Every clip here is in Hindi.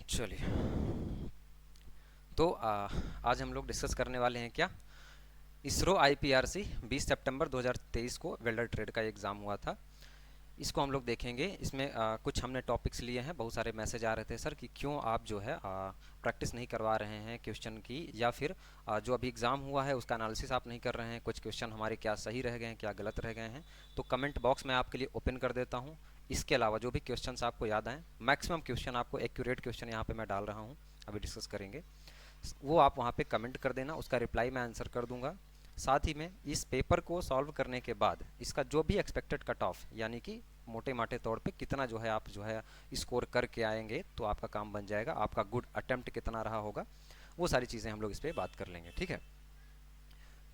चलिए। तो आज हम लोग डिस्कस करने वाले हैं क्या, इसरो आईपीआरसी 20 सितंबर 2023 को वेल्डर ट्रेड का एग्ज़ाम हुआ था। इसको हम लोग देखेंगे। इसमें कुछ हमने टॉपिक्स लिए हैं। बहुत सारे मैसेज आ रहे थे सर कि क्यों आप जो है प्रैक्टिस नहीं करवा रहे हैं क्वेश्चन की, या फिर जो अभी एग्ज़ाम हुआ है उसका एनालिसिस आप नहीं कर रहे हैं, कुछ क्वेश्चन हमारे क्या सही रह गए हैं क्या गलत रह गए हैं। तो कमेंट बॉक्स में आपके लिए ओपन कर देता हूँ। इसके अलावा जो भी क्वेश्चन आपको याद आए, मैक्सिमम क्वेश्चन आपको एक्यूरेट क्वेश्चन यहाँ पे मैं डाल रहा हूँ, अभी डिस्कस करेंगे, वो आप वहाँ पे कमेंट कर देना, उसका रिप्लाई मैं आंसर कर दूंगा। साथ ही में इस पेपर को सॉल्व करने के बाद इसका जो भी एक्सपेक्टेड कट ऑफ, यानी कि मोटे माटे तौर पे कितना जो है आप जो है स्कोर करके आएंगे तो आपका काम बन जाएगा, आपका गुड अटेम्प्ट कितना रहा होगा, वो सारी चीज़ें हम लोग इस पर बात कर लेंगे। ठीक है।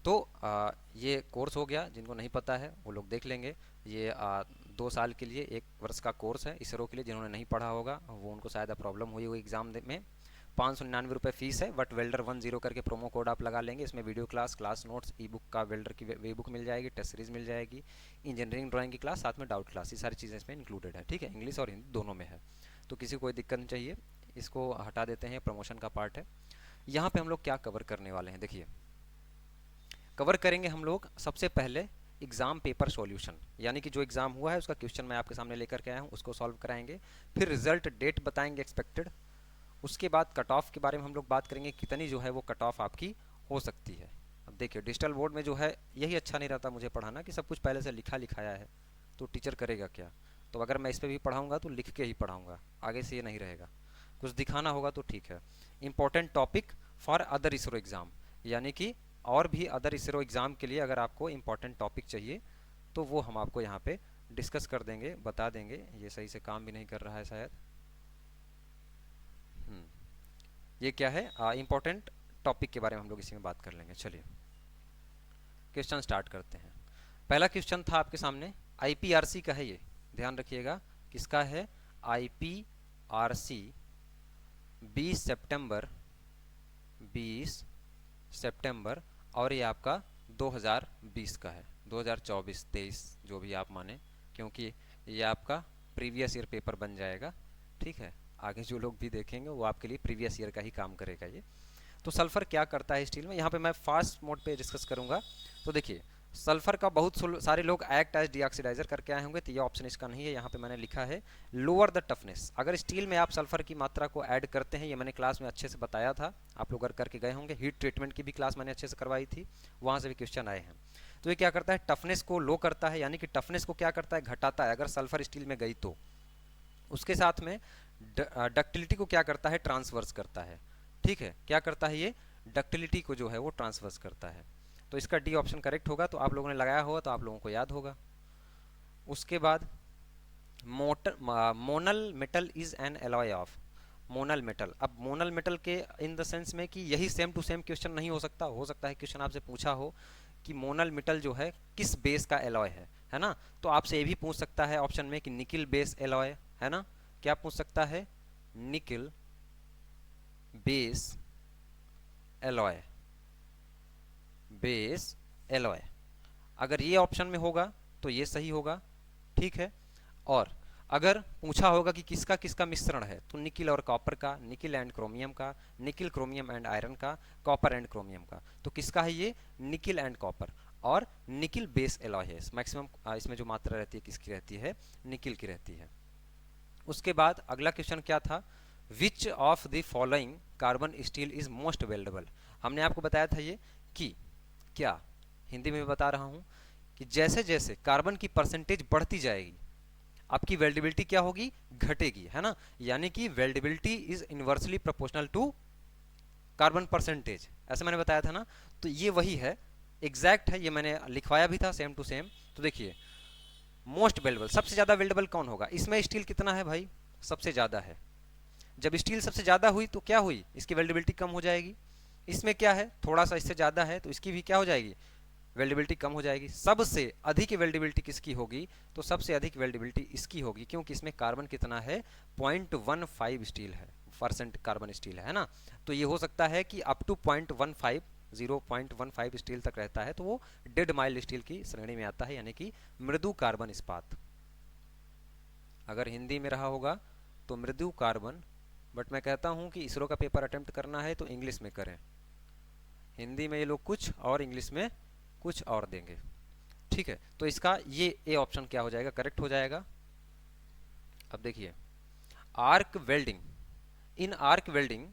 तो ये कोर्स हो गया, जिनको नहीं पता है वो लोग देख लेंगे। ये 2 साल के लिए 1 वर्ष का कोर्स है इसरो के लिए। जिन्होंने नहीं पढ़ा होगा वो उनको शायद प्रॉब्लम हुई होगी एग्जाम में। 599 रुपये फीस है, बट वेल्डर 10 करके प्रोमो कोड आप लगा लेंगे। इसमें वीडियो क्लास, क्लास नोट्स, ई बुक का वेल्डर की वे बुक मिल जाएगी, टेस्ट सीरीज मिल जाएगी, इंजीनियरिंग ड्राइंग की क्लास, साथ में डाउट क्लास, ये सारी चीज़ें इसमें इंक्लूडेड है। ठीक है, इंग्लिश और हिंदी दोनों में है, तो किसी को कोई दिक्कत नहीं चाहिए। इसको हटा देते हैं, प्रमोशन का पार्ट है। यहाँ पे हम लोग क्या कवर करने वाले हैं, देखिए। कवर करेंगे हम लोग सबसे पहले एग्ज़ाम पेपर सॉल्यूशन, यानी कि जो एग्ज़ाम हुआ है उसका क्वेश्चन मैं आपके सामने लेकर के आया हूँ, उसको सॉल्व कराएंगे। फिर रिजल्ट डेट बताएंगे एक्सपेक्टेड। उसके बाद कट ऑफ के बारे में हम लोग बात करेंगे, कितनी जो है वो कट ऑफ आपकी हो सकती है। अब देखिए, डिजिटल बोर्ड में जो है यही अच्छा नहीं रहता मुझे पढ़ाना कि सब कुछ पहले से लिखा लिखाया है, तो टीचर करेगा क्या। तो अगर मैं इस पर भी पढ़ाऊँगा तो लिख के ही पढ़ाऊँगा, आगे से ये नहीं रहेगा। कुछ दिखाना होगा तो ठीक है। Important topic for other ISRO exam, यानी कि और भी अदर इसरो एग्ज़ाम के लिए अगर आपको इंपॉर्टेंट टॉपिक चाहिए तो वो हम आपको यहाँ पे डिस्कस कर देंगे, बता देंगे। ये सही से काम भी नहीं कर रहा है शायद। ये क्या है, इंपॉर्टेंट टॉपिक के बारे में हम लोग इसी में बात कर लेंगे। चलिए क्वेश्चन स्टार्ट करते हैं। पहला क्वेश्चन था आपके सामने, आईपीआरसी का है ये, ध्यान रखिएगा। किसका है, आईपीआरसी 20 सितंबर 20 सितंबर, और ये आपका 2020 का है, 2024-23 जो भी आप माने, क्योंकि ये आपका प्रीवियस ईयर पेपर बन जाएगा। ठीक है, आगे जो लोग भी देखेंगे वो आपके लिए प्रीवियस ईयर का ही काम करेगा ये। तो सल्फर क्या करता है स्टील में, यहाँ पे मैं फास्ट मोड पे डिस्कस करूंगा। तो देखिए, सल्फर का बहुत सारे लोग एक्ट एज डीऑक्सीडाइजर करके आए होंगे, तो ये ऑप्शन इसका नहीं है। यहाँ पे मैंने लिखा है लोअर द टफनेस। अगर स्टील में आप सल्फर की मात्रा को ऐड करते हैं, ये मैंने क्लास में अच्छे से बताया था, आप लोग अगर करके गए होंगे। हीट ट्रीटमेंट की भी क्लास मैंने अच्छे से करवाई थी, वहाँ से भी क्वेश्चन आए हैं। तो ये क्या करता है, टफनेस को लो करता है, यानी कि टफनेस को क्या करता है, घटाता है अगर सल्फर स्टील में गई तो। उसके साथ में डक्टिलिटी को क्या करता है, ट्रांसवर्स करता है। ठीक है, क्या करता है ये, डक्टिलिटी को जो है वो ट्रांसवर्स करता है। तो इसका डी ऑप्शन करेक्ट होगा। तो आप लोगों ने लगाया होगा तो आप लोगों को याद होगा। उसके बाद Monal metal is an alloy of, Monal metal. अब मोनल मेटल के इन द सेंस में कि यही सेम टू सेम क्वेश्चन नहीं हो सकता है क्वेश्चन आपसे पूछा हो कि मोनल मेटल जो है किस बेस का एलॉय है ना। तो आपसे ये भी पूछ सकता है ऑप्शन में कि निकिल बेस एलॉय, है ना। क्या पूछ सकता है, nickel base alloy, base alloy. अगर ये ऑप्शन में होगा तो ये सही होगा। ठीक है। और अगर पूछा होगा कि किसका किसका मिश्रण है, तो निकिल और कॉपर का, निकिल एंड क्रोमियम का, निकिल क्रोमियम एंड आयरन का, कॉपर एंड क्रोमियम का, तो किसका है ये, निकिल एंड कॉपर। और निकिल बेस एलॉय है। मैक्सिमम इसमें जो मात्रा रहती है किसकी रहती है, निकिल की रहती है। उसके बाद अगला क्वेश्चन क्या था, which of the following carbon steel is most weldable. हमने आपको बताया था ये कि क्या, हिंदी में बता रहा हूं कि जैसे जैसे कार्बन की परसेंटेज बढ़ती जाएगी आपकी वेल्डेबिलिटी क्या होगी, घटेगी, है ना। यानी कि weldability is inversely proportional to carbon percentage, ऐसा मैंने बताया था ना। तो ये वही है, एग्जैक्ट है, ये मैंने लिखवाया भी था सेम टू सेम। तो देखिए, मोस्ट वेल्डेबल, सबसे ज्यादा वेल्डेबल कौन होगा, इसमें स्टील कितना है भाई, सबसे ज्यादा है। जब स्टील सबसे ज्यादा हुई तो क्या हुई, इसकी वेल्डेबिलिटी कम हो जाएगी। इसमें क्या है, थोड़ा सा इससे ज्यादा है तो इसकी भी क्या हो जाएगी, वेल्डेबिलिटी कम हो जाएगी। सबसे अधिक वेल्डेबिलिटी किसकी होगी, तो सबसे अधिक वेल्डेबिलिटी इसकी होगी, क्योंकि इसमें कार्बन कितना है, 0.15 स्टील है, परसेंट कार्बन स्टील है ना। तो ये हो सकता है कि अप टू 0.15, 0.15 स्टील तक रहता है, तो वो डेड माइल्ड स्टील की श्रेणी में आता है, यानी कि मृदु कार्बन इस्पात। अगर हिंदी में रहा होगा तो मृदु कार्बन बट मैं कहता हूँ कि इसरो का पेपर अटेम्प्ट करना है तो इंग्लिश में करें। हिंदी में ये लोग कुछ और, इंग्लिश में कुछ और देंगे। ठीक है, तो इसका ये ए ऑप्शन क्या हो जाएगा, करेक्ट हो जाएगा। अब देखिए, arc welding, in arc welding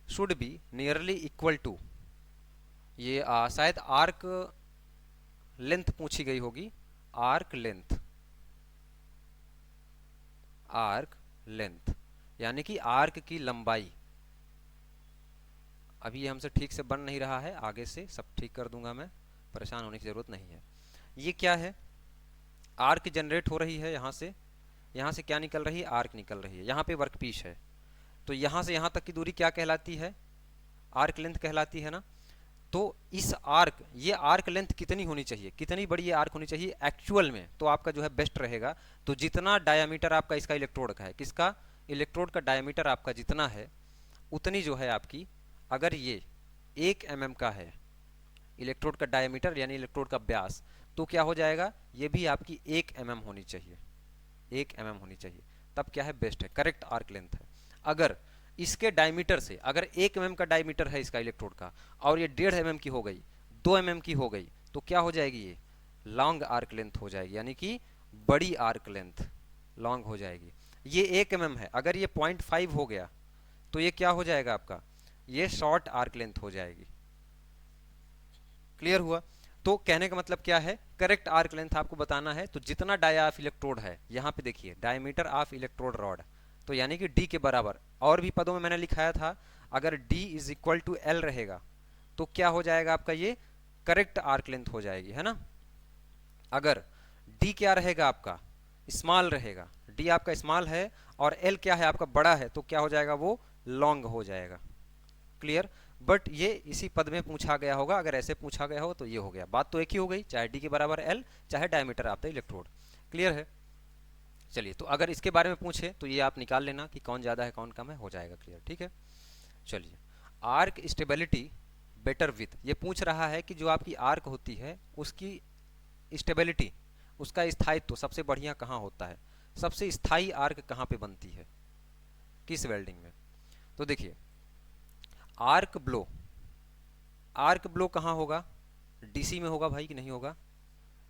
should be nearly equal to, ये शायद आर्क लेंथ पूछी गई होगी, आर्क लेंथ, आर्क लेंथ यानी कि आर्क की लंबाई। अभी ये हमसे ठीक से बन नहीं रहा है, आगे से सब ठीक कर दूंगा मैं, परेशान होने की जरूरत नहीं है। ये क्या है, आर्क जनरेट हो रही है, यहाँ से क्या निकल रही है, आर्क निकल रही है, यहाँ पे वर्कपीस है, तो यहाँ से यहाँ तक की दूरी क्या कहलाती है, आर्क लेंथ कहलाती है ना। तो इस आर्क, ये आर्क लेंथ कितनी होनी चाहिए, कितनी बड़ी ये आर्क होनी चाहिए एक्चुअल में, तो आपका जो है बेस्ट रहेगा। तो जितना डायामीटर आपका इसका इलेक्ट्रोड का है, किसका, इलेक्ट्रोड का डायामीटर आपका जितना है, उतनी जो है आपकी, अगर ये 1 mm का है इलेक्ट्रोड का डायमीटर यानी इलेक्ट्रोड का व्यास, तो क्या हो जाएगा, ये भी आपकी 1 mm होनी चाहिए, 1 mm होनी चाहिए, तब क्या है, बेस्ट है, करेक्ट आर्क लेंथ है। अगर इसके डायमीटर से, अगर 1 mm का डायमीटर है इसका इलेक्ट्रोड का, और ये 1.5 mm की हो गई, 2 mm की हो गई, तो क्या हो जाएगी, ये लॉन्ग आर्क लेंथ हो जाएगी, यानी कि बड़ी आर्क लेंथ लॉन्ग हो जाएगी। ये 1 mm है, अगर ये 0.5 हो गया तो ये क्या हो जाएगा आपका, ये शॉर्ट आर्क लेंथ हो जाएगी। क्लियर हुआ। तो कहने का मतलब क्या है, करेक्ट आर्क लेंथ आपको बताना है, तो जितना डाया ऑफ इलेक्ट्रोड है, यहाँ पे देखिए डायमीटर ऑफ इलेक्ट्रोड रॉड, तो यानी कि डी के बराबर, और भी पदों में मैंने लिखाया था, अगर D is equal to L रहेगा तो क्या हो जाएगा आपका, ये करेक्ट आर्क लेंथ हो जाएगी, है ना। अगर डी क्या रहेगा आपका, स्मॉल रहेगा, डी आपका स्मॉल है और एल क्या है आपका, बड़ा है, तो क्या हो जाएगा, वो लॉन्ग हो जाएगा। क्लियर। बट ये इसी पद में पूछा गया होगा, अगर ऐसे पूछा गया हो तो ये हो गया, बात तो एक ही हो गई, चाहे डी के बराबर एल, चाहे diameter of the electrode. Clear है। चलिए, तो अगर इसके बारे में पूछे तो ये आप निकाल लेना कि कौन ज़्यादा है कौन कम है, हो जाएगा क्लियर। ठीक है, चलिए, आर्क स्टेबिलिटी बेटर विथ, ये पूछ रहा है कि जो आपकी आर्क होती है उसकी स्टेबिलिटी, उसका स्थायित्व तो सबसे बढ़िया कहाँ होता है, सबसे स्थायी आर्क कहाँ पे बनती है, किस वेल्डिंग में। तो देखिए, आर्क ब्लो, आर्क ब्लो कहाँ होगा, डीसी में होगा भाई कि नहीं होगा,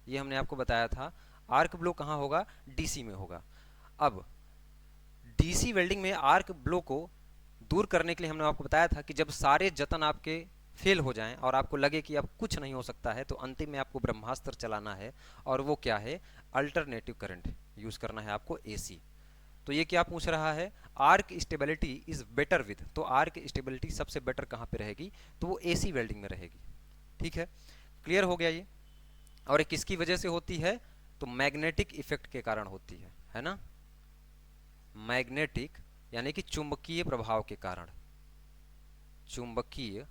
ये हमने आपको बताया था, आर्क ब्लो कहाँ होगा, डीसी में होगा। अब डीसी वेल्डिंग में आर्क ब्लो को दूर करने के लिए हमने आपको बताया था कि जब सारे जतन आपके फेल हो जाएं और आपको लगे कि अब कुछ नहीं हो सकता है, तो अंतिम में आपको ब्रह्मास्त्र चलाना है, और वो क्या है, अल्टरनेटिव करंट यूज करना है आपको, एसी। तो ये क्या पूछ रहा है, arc stability is better with, तो आर्क स्टेबिलिटी सबसे बेटर कहाँ पे रहेगी, तो वो एसी वेल्डिंग में रहेगी। ठीक है, क्लियर हो गया ये। और ये किसकी वजह से होती है, तो मैग्नेटिक इफेक्ट के कारण होती है ना, मैग्नेटिक यानी कि चुंबकीय प्रभाव के कारण, चुंबकीय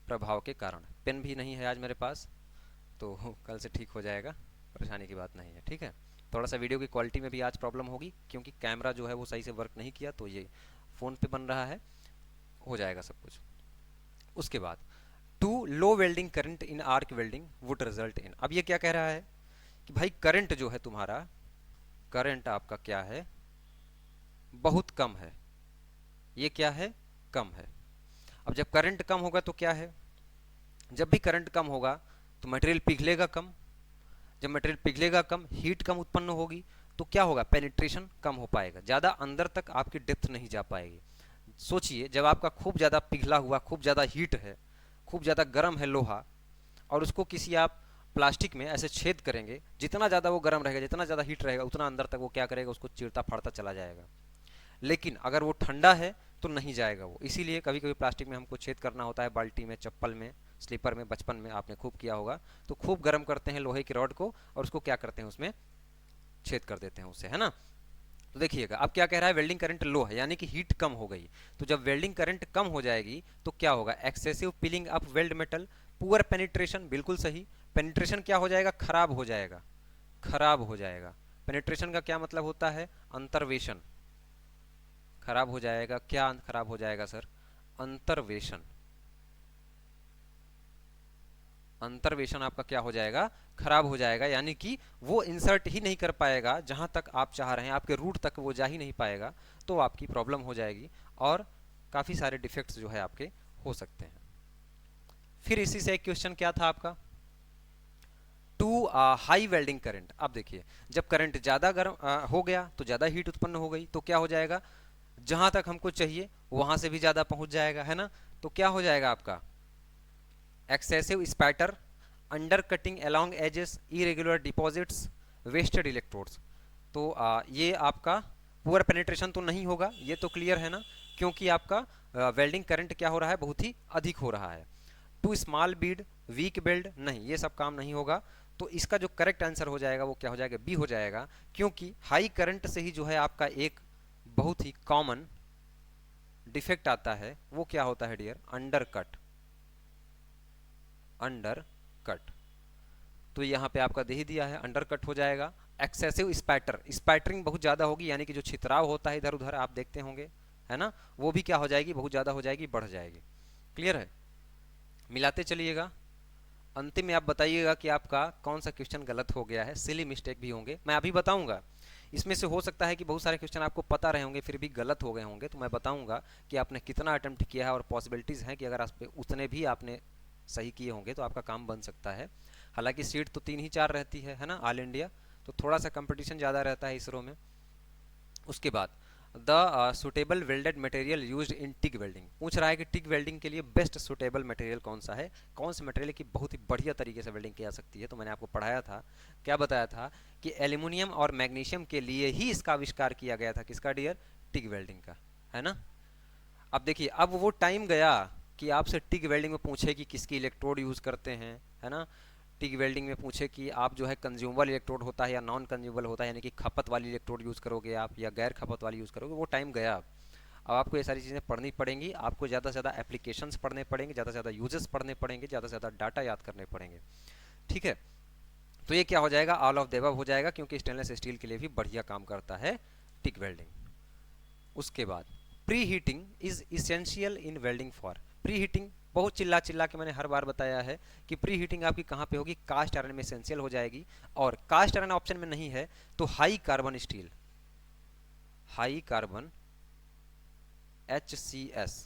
प्रभाव के कारण। पेन भी नहीं है आज मेरे पास, तो कल से ठीक हो जाएगा, परेशानी की बात नहीं है। ठीक है, थोड़ा सा वीडियो की क्वालिटी में भी आज प्रॉब्लम होगी, क्योंकि कैमरा जो है वो सही से वर्क नहीं किया, तो ये फ़ोन पे बन रहा है, हो जाएगा सब कुछ। उसके बाद, too low welding current in arc welding would result in, अब ये क्या कह रहा है कि भाई करंट जो है तुम्हारा, करंट आपका क्या है, बहुत कम है, ये क्या है, कम है। अब जब करंट कम होगा तो क्या है, जब भी करंट कम होगा तो मटेरियल पिघलेगा कम, जब मटेरियल पिघलेगा कम, हीट कम उत्पन्न होगी, तो क्या होगा, पेनिट्रेशन कम हो पाएगा, ज़्यादा अंदर तक आपकी डेप्थ नहीं जा पाएगी। सोचिए, जब आपका खूब ज़्यादा पिघला हुआ, खूब ज़्यादा हीट है, खूब ज़्यादा गर्म है लोहा, और उसको किसी आप प्लास्टिक में ऐसे छेद करेंगे, जितना ज़्यादा वो गर्म रहेगा, जितना ज़्यादा हीट रहेगा, उतना अंदर तक वो क्या करेगा, उसको चीरता फाड़ता चला जाएगा। लेकिन अगर वो ठंडा है तो नहीं जाएगा वो, इसीलिए कभी कभी प्लास्टिक में हमको छेद करना होता है, बाल्टी में, चप्पल में, स्लीपर में, बचपन में आपने खूब किया होगा, तो खूब गर्म करते हैं लोहे की रॉड को और उसको क्या करते हैं, उसमें छेद कर देते हैं उससे, है ना। तो देखिएगा, अब क्या कह रहा है, वेल्डिंग करंट लो है, यानी कि हीट कम हो गई, तो जब वेल्डिंग करंट कम हो जाएगी तो क्या होगा, excessive piling up weld metal, poor penetration, बिल्कुल सही, पेनिट्रेशन क्या हो जाएगा, खराब हो जाएगा, खराब हो जाएगा। पेनिट्रेशन का क्या मतलब होता है, अंतर्वेशन, खराब हो जाएगा, क्या खराब हो जाएगा सर, अंतर्वेशन। अंतर्वेशन आपका क्या हो जाएगा, खराब हो जाएगा, यानी कि वो इंसर्ट ही नहीं कर पाएगा जहां तक आप चाह रहे हैं, आपके रूट तक वो जा ही नहीं पाएगा, तो आपकी प्रॉब्लम हो जाएगी और काफ़ी सारे डिफेक्ट्स जो है आपके हो सकते हैं। फिर इसी से एक क्वेश्चन क्या था आपका, टू हाई वेल्डिंग करंट। अब देखिए, जब करंट ज़्यादा गर्म हो गया तो ज़्यादा हीट उत्पन्न हो गई, तो क्या हो जाएगा, जहां तक हमको चाहिए वहां से भी ज़्यादा पहुंच जाएगा, है ना। तो क्या हो जाएगा आपका, excessive spatter, under cutting along edges, irregular deposits, wasted electrodes. तो ये आपका पुअर पेनिट्रेशन तो नहीं होगा, ये तो क्लियर है ना, क्योंकि आपका वेल्डिंग करंट क्या हो रहा है, बहुत ही अधिक हो रहा है। Too small bead, weak build, नहीं, ये सब काम नहीं होगा। तो इसका जो करेक्ट आंसर हो जाएगा वो क्या हो जाएगा, बी हो जाएगा, क्योंकि हाई करंट से ही जो है आपका एक बहुत ही कॉमन डिफेक्ट आता है, वो क्या होता है dear, undercut. Undercut, तो यहाँ पे आपका दे ही दिया है, अंडर कट हो जाएगा। एक्सेसिव स्पैटर, स्पैटरिंग बहुत ज़्यादा होगी, यानी कि जो छितराव होता है इधर उधर आप देखते होंगे, है ना, वो भी क्या हो जाएगी, बहुत ज़्यादा हो जाएगी, बढ़ जाएगी। क्लियर है, मिलाते चलिएगा। अंतिम में आप बताइएगा कि आपका कौन सा क्वेश्चन गलत हो गया है, सिली मिस्टेक भी होंगे, मैं अभी बताऊंगा। इसमें से हो सकता है कि बहुत सारे क्वेश्चन आपको पता रहे होंगे फिर भी गलत हो गए होंगे, तो मैं बताऊंगा कि आपने कितना अटेम्प्ट किया है, और पॉसिबिलिटीज़ हैं कि अगर आप उतने भी आपने सही किए होंगे तो आपका काम बन सकता है। हालांकि सीट तो 3 ही 4 रहती है ना, ऑल इंडिया, तो थोड़ा सा कंपटीशन ज़्यादा रहता है इसरो में। उसके बाद the suitable welded material used in TIG welding, पूछ रहा है कि टिग वेल्डिंग के लिए बेस्ट सुटेबल मटेरियल कौन सा है, कौन से मटेरियल की बहुत ही बढ़िया तरीके से वेल्डिंग की जा सकती है। तो मैंने आपको पढ़ाया था, क्या बताया था, कि एल्यूमिनियम और मैग्नीशियम के लिए ही इसका आविष्कार किया गया था, किसका डियर, टिग वेल्डिंग का, है ना। अब देखिए, अब वो टाइम गया कि आपसे टिग वेल्डिंग में पूछे कि किसकी इलेक्ट्रोड यूज़ करते हैं, है ना, टिग वेल्डिंग में पूछे कि आप जो है कंज्यूमेबल इलेक्ट्रोड होता है या नॉन कंज्यूमेबल होता है, यानी कि खपत वाली इलेक्ट्रोड यूज़ करोगे आप या गैर खपत वाली यूज़ करोगे, वो टाइम गया। अब आपको ये सारी चीज़ें पढ़नी पड़ेंगी, आपको ज़्यादा से ज़्यादा एप्लीकेशंस पढ़ने पड़ेंगे, ज़्यादा से ज़्यादा यूजेस पढ़ने पड़ेंगे, ज़्यादा से ज़्यादा डाटा याद करने पड़ेंगे, ठीक है। तो ये क्या हो जाएगा, ऑल ऑफ द अबव हो जाएगा, क्योंकि स्टेनलेस स्टील के लिए भी बढ़िया काम करता है टिग वेल्डिंग। उसके बाद pre heating is essential in welding for, pre heating बहुत चिल्ला चिल्ला के मैंने हर बार बताया है कि प्री हीटिंग आपकी कहाँ पे होगी, कास्ट आयरन में एसेंशियल हो जाएगी, और कास्ट आयरन ऑप्शन में नहीं है तो high carbon steel, high carbon HCS,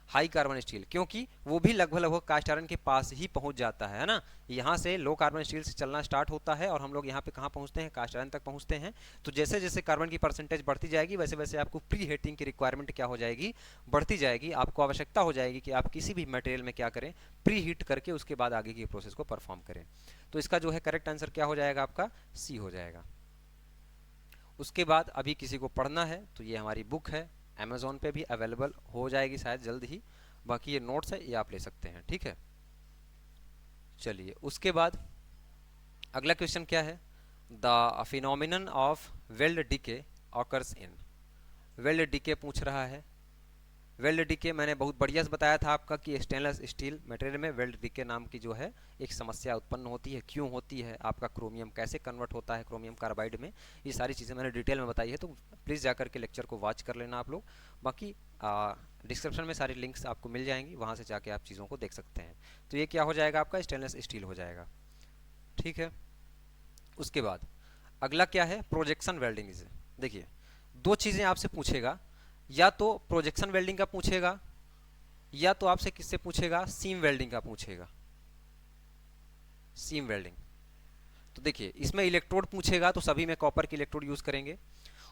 high carbon steel, क्योंकि वो भी लगभग लगभग कास्ट आयरन के पास ही पहुंच जाता है ना, यहाँ से लो कार्बन स्टील से चलना स्टार्ट होता है और हम लोग यहाँ पे कहाँ पहुँचते हैं, कास्ट आयरन तक पहुँचते हैं। तो जैसे जैसे कार्बन की परसेंटेज बढ़ती जाएगी वैसे वैसे आपको प्री हीटिंग की रिक्वायरमेंट क्या हो जाएगी, बढ़ती जाएगी, आपको आवश्यकता हो जाएगी कि आप किसी भी मटेरियल में क्या करें, प्री हीट करके उसके बाद आगे की प्रोसेस को परफॉर्म करें। तो इसका जो है करेक्ट आंसर क्या हो जाएगा, आपका सी हो जाएगा। उसके बाद अभी किसी को पढ़ना है तो ये हमारी बुक है, अमेजोन पे भी अवेलेबल हो जाएगी शायद जल्द ही, बाकी ये नोट्स है ये आप ले सकते हैं, ठीक है। चलिए, उसके बाद अगला क्वेश्चन क्या है, the phenomenon of weld decay occurs in, weld decay पूछ रहा है। वेल्ड डिके मैंने बहुत बढ़िया से बताया था आपका कि स्टेनलेस स्टील मटेरियल में वेल्ड डिके नाम की जो है एक समस्या उत्पन्न होती है, क्यों होती है, आपका क्रोमियम कैसे कन्वर्ट होता है क्रोमियम कार्बाइड में, ये सारी चीज़ें मैंने डिटेल में बताई है, तो प्लीज़ जाकर के लेक्चर को वॉच कर लेना आप लोग। बाकी डिस्क्रिप्शन में सारी लिंक्स आपको मिल जाएंगी, वहाँ से जाके आप चीज़ों को देख सकते हैं। तो ये क्या हो जाएगा, आपका स्टेनलेस स्टील हो जाएगा, ठीक है। उसके बाद अगला क्या है, प्रोजेक्शन वेल्डिंग इसे, देखिए दो चीज़ें आपसे पूछेगा, या तो प्रोजेक्शन वेल्डिंग का पूछेगा या तो आपसे किससे पूछेगा, सीम वेल्डिंग का पूछेगा, सीम वेल्डिंग। तो देखिए इसमें इलेक्ट्रोड पूछेगा तो सभी में कॉपर की इलेक्ट्रोड यूज करेंगे।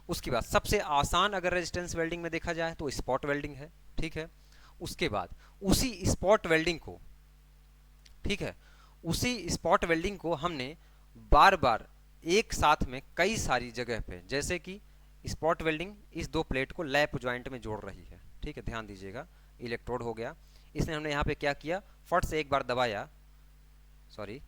उसके बाद सबसे आसान अगर रेजिस्टेंस वेल्डिंग में देखा जाए तो स्पॉट वेल्डिंग है, ठीक है। उसके बाद उसी स्पॉट वेल्डिंग को, ठीक है, उसी स्पॉट वेल्डिंग को हमने बार बार एक साथ में कई सारी जगह पे, जैसे कि स्पॉट वेल्डिंग इस दो प्लेट को लैप ज्वाइंट में जोड़ रही है, ठीक है, ध्यान दीजिएगा, इलेक्ट्रोड हो गया, इसने हमने यहाँ पे क्या किया, फट से एक बार दबाया, सॉरी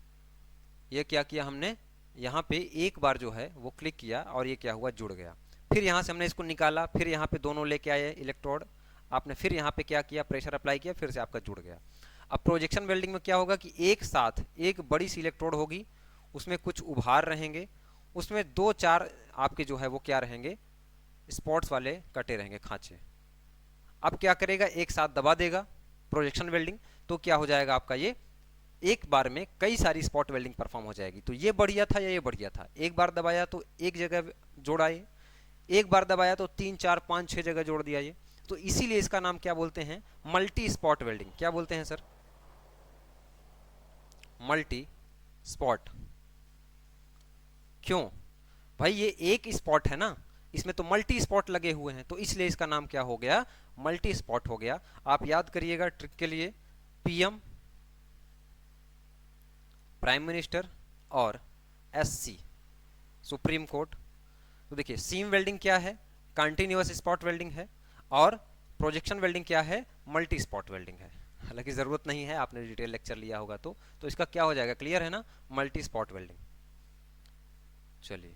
ये क्या किया हमने, यहाँ पे एक बार जो है वो क्लिक किया और ये क्या हुआ, जुड़ गया। फिर यहाँ से हमने इसको निकाला, फिर यहाँ पे दोनों लेके आए इलेक्ट्रोड, आपने फिर यहाँ पे क्या किया, प्रेशर अप्लाई किया, फिर से आपका जुड़ गया। अब प्रोजेक्शन वेल्डिंग में क्या होगा कि एक साथ एक बड़ी सी इलेक्ट्रोड होगी, उसमें कुछ उभार रहेंगे, उसमें दो चार आपके जो है वो क्या रहेंगे, स्पॉट्स वाले कटे रहेंगे, खांचे। अब क्या करेगा, एक साथ दबा देगा प्रोजेक्शन वेल्डिंग, तो क्या हो जाएगा आपका ये एक बार में कई सारी स्पॉट वेल्डिंग परफॉर्म हो जाएगी। तो ये बढ़िया था या ये बढ़िया था, एक बार दबाया तो एक जगह जोड़ा ये, एक बार दबाया तो 3 4 5 6 जगह जोड़ दिया ये। तो इसीलिए इसका नाम क्या बोलते हैं, मल्टी स्पॉट वेल्डिंग। क्या बोलते हैं सर, मल्टी स्पॉट। क्यों भाई, ये एक स्पॉट है ना, इसमें तो मल्टी स्पॉट लगे हुए हैं, तो इसलिए इसका नाम क्या हो गया, मल्टी स्पॉट हो गया। आप याद करिएगा ट्रिक के लिए, पीएम, प्राइम मिनिस्टर और एससी, सुप्रीम कोर्ट। तो देखिए सीम वेल्डिंग क्या है, कंटिन्यूअस स्पॉट वेल्डिंग है, और प्रोजेक्शन वेल्डिंग क्या है, मल्टी स्पॉट वेल्डिंग है। हालांकि ज़रूरत नहीं है, आपने डिटेल लेक्चर लिया होगा तो इसका क्या हो जाएगा, क्लियर है ना, मल्टी स्पॉट वेल्डिंग। चलिए,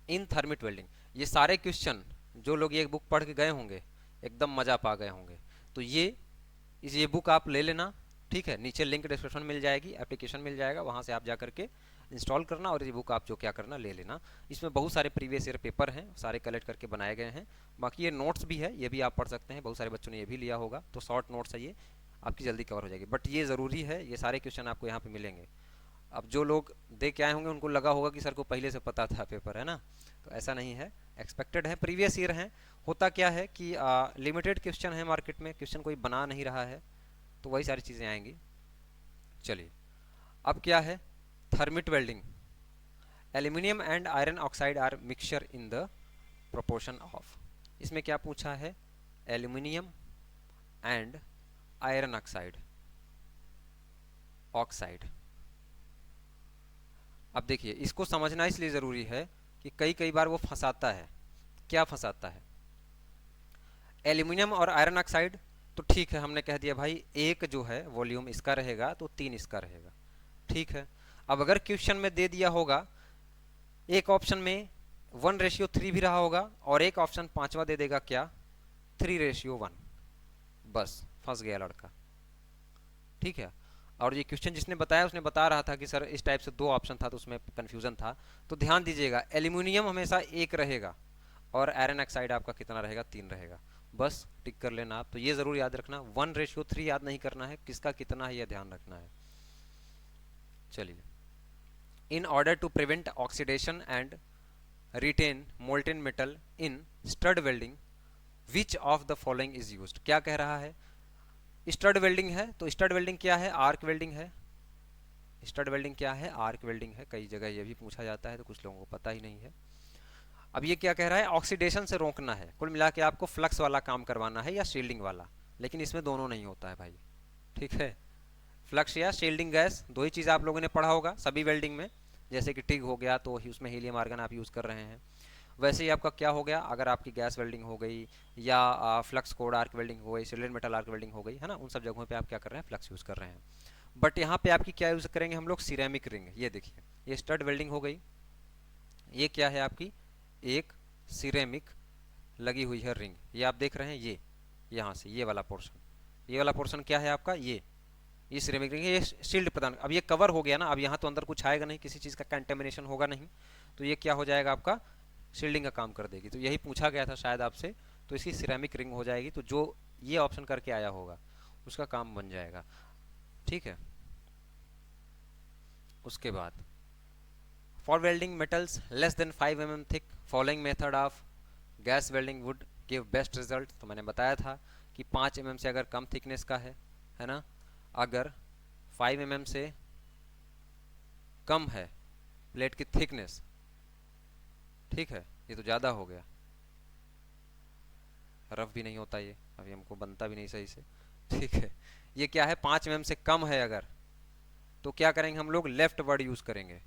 इन थर्मिट वेल्डिंग, ये सारे क्वेश्चन जो लोग ये बुक पढ़ के गए होंगे एकदम मज़ा पा गए होंगे। तो ये बुक आप ले लेना, ठीक है, नीचे लिंक डिस्क्रिप्शन मिल जाएगी, एप्लीकेशन मिल जाएगा, वहाँ से आप जा करके इंस्टॉल करना और ये बुक आप जो क्या करना ले लेना। इसमें बहुत सारे प्रीवियस ईयर पेपर हैं, सारे कलेक्ट करके बनाए गए हैं। बाकी ये नोट्स भी है, ये भी आप पढ़ सकते हैं, बहुत सारे बच्चों ने ये भी लिया होगा, तो शॉर्ट नोट्स है ये, आपकी जल्दी कवर हो जाएगी। बट ये ज़रूरी है, ये सारे क्वेश्चन आपको यहाँ पे मिलेंगे। अब जो लोग दे के आए होंगे उनको लगा होगा कि सर को पहले से पता था पेपर, है ना, तो ऐसा नहीं है, एक्सपेक्टेड है, प्रीवियस ईयर है। होता क्या है कि लिमिटेड क्वेश्चन है मार्केट में, क्वेश्चन कोई बना नहीं रहा है, तो वही सारी चीज़ें आएंगी। चलिए, अब क्या है, thermit welding, aluminium and iron oxide are mixture in the proportion of. इसमें क्या पूछा है, aluminium and iron oxide, oxide. अब देखिए इसको समझना इसलिए ज़रूरी है कि कई कई बार वो फंसाता है। क्या फंसाता है, एल्यूमिनियम और आयरन ऑक्साइड, तो ठीक है, हमने कह दिया भाई एक जो है वॉल्यूम इसका रहेगा तो 3 इसका रहेगा, ठीक है। अब अगर क्वेश्चन में दे दिया होगा, एक ऑप्शन में 1:3 भी रहा होगा और एक ऑप्शन पांचवा दे देगा क्या, 3:1, बस फंस गया लड़का, ठीक है। और ये क्वेश्चन जिसने बताया उसने बता रहा था कि सर इस टाइप से 2 ऑप्शन था तो उसमें कन्फ्यूजन था। तो ध्यान दीजिएगा, एल्यूमिनियम हमेशा 1 रहेगा और आयरन ऑक्साइड आपका कितना रहेगा, 3 रहेगा, बस टिक कर लेना आप। तो ये जरूर याद रखना, 1:3 याद नहीं करना है, किसका कितना है यह ध्यान रखना है। चलिए, in order to prevent oxidation and retain molten metal in stud welding which of the following is used. क्या कह रहा है, स्टड वेल्डिंग है, तो स्टड वेल्डिंग क्या है, आर्क वेल्डिंग है। स्टड वेल्डिंग क्या है, आर्क वेल्डिंग है, कई जगह ये भी पूछा जाता है तो कुछ लोगों को पता ही नहीं है। अब ये क्या कह रहा है, ऑक्सीडेशन से रोकना है, कुल मिला के आपको फ्लक्स वाला काम करवाना है या शील्डिंग वाला, लेकिन इसमें दोनों नहीं होता है भाई, ठीक है। फ्लक्स या शील्डिंग गैस, दो ही चीज़ आप लोगों ने पढ़ा होगा सभी वेल्डिंग में, जैसे कि टिग हो गया तो उसमें हीलियम आर्गन आप यूज़ कर रहे हैं। वैसे ही आपका क्या हो गया, अगर आपकी गैस वेल्डिंग हो गई या फ्लक्स कोड आर्क वेल्डिंग हो गई, सिलिंडर मेटल आर्क वेल्डिंग हो गई, है ना, उन सब जगहों पे आप क्या कर रहे हैं, फ्लक्स यूज़ कर रहे हैं। बट यहाँ पे आपकी क्या यूज़ करेंगे हम लोग, सिरेमिक रिंग। ये देखिए, ये स्टड वेल्डिंग हो गई, ये क्या है आपकी, एक सिरेमिक लगी हुई है रिंग, ये आप देख रहे हैं, ये यहाँ से ये वाला पोर्शन, ये वाला पोर्शन क्या है आपका, ये सिरेमिक रिंग है, ये शील्ड प्रदान। अब ये कवर हो गया ना, अब यहाँ तो अंदर कुछ आएगा नहीं, किसी चीज़ का कंटेमिनेशन होगा नहीं, तो ये क्या हो जाएगा आपका, शील्डिंग का काम कर देगी। तो यही पूछा गया था शायद आपसे, तो इसकी सिरेमिक रिंग हो जाएगी, तो जो ये ऑप्शन करके आया होगा उसका काम बन जाएगा, ठीक है। उसके बाद for welding metals less than 5 mm thick following method of gas welding would give best result. तो मैंने बताया था कि 5 mm से अगर कम थिकनेस का है ना, अगर 5 mm से कम है प्लेट की थिकनेस, ठीक है, ये तो ज़्यादा हो गया, रफ भी नहीं होता ये, अभी हमको बनता भी नहीं सही से, ठीक है। ये क्या है, 5 mm से कम है अगर, तो क्या करेंगे हम लोग, लेफ्ट वर्ड यूज करेंगे।